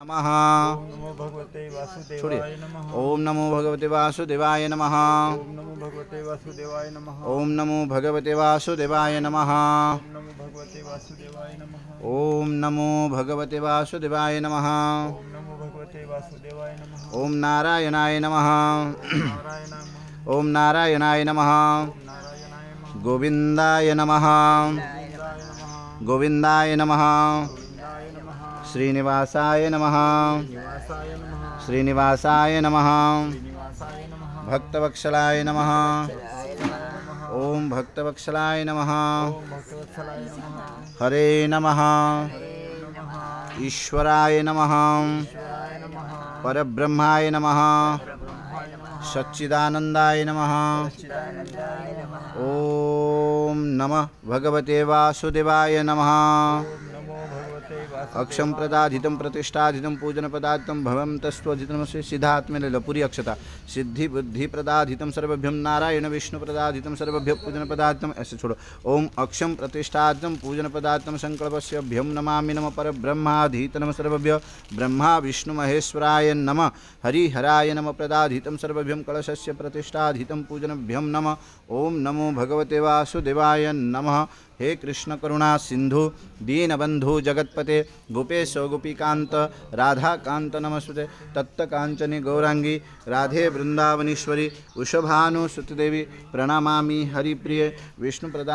नमः। ओम नमो भगवते वासुदेवाय छोड़िए। नमः। ओम नमो भगवते वासुदेवाय नमः। ओम नमो भगवते वासुदेवाय नमः। ओम नमो भगवते वासुदेवाय नमः। ओम नमो भगवते वासुदेवाय नमः। ओम नमो भगवते वासुदेवाय नमः। ओम नमो भगवते वासुदेवाय नमः। ओम नारायणाय नमः। नारायणाय नमः। ओम नारायणाय नमः। ओम नारायणाय नमः। गोविंदाय नमः। गोविंदाय नमः। गोविंदाय नमः। गोविंदाय नमः। श्रीनिवासाय नमः। निवासाय नमः। श्रीनिवासाय नमः। श्रीनिवासाय नमः। भक्तवत्सलाय नमः। नमः। ओम भक्तवत्सलाय नमः। ओम भक्तवत्सलाय नमः। हरे नमः। हरे नमः। ईश्वराय नमः। ईश्वराय नमः। परब्रह्माय नमः। ब्रह्माय नमः। सच्चिदानंदाय नमः। सच्चिदानंदाय नमः। ओम नमः भगवते वासुदेवाय नमः। ओम नमो भगवते वासुदेवाय। अक्षम प्रदाधितं प्रतिष्ठाधितं पूजन पदाधितं भवं तस्वधितं सिद्धात्मेन पूरी अक्षता सिद्धि बुद्धि प्रदाधितं सर्वभ्यं नारायण विष्णु प्रदाधितं सर्वभ्य पूजन पदाधितं ऐसे छोड़ो। ओम अक्षम प्रतिष्ठाधितं पूजन पदाधितं संकल्पस्य भ्यं नमामि नमः परब्रह्माधीतं सर्वभ्य ब्रह्मा विष्णु महेश्वराय नमः हरिहराय नमः प्रदाधितं सर्वभ्यं कलशस्य प्रतिष्ठाधितं पूजनभ्यं नमः। ओम नमो भगवते वासुदेवाय नमः। हे कृष्ण करुणा सिंधु दीनबंधु जगतपते गोपेश गोपीकांत राधाकांत नमस्ते तत्तकांचनि गौरांगी राधे वृंदावनीश्वरी उषभानुसुतदेवी प्रणमामि हरिप्रिय विष्णुप्रदा।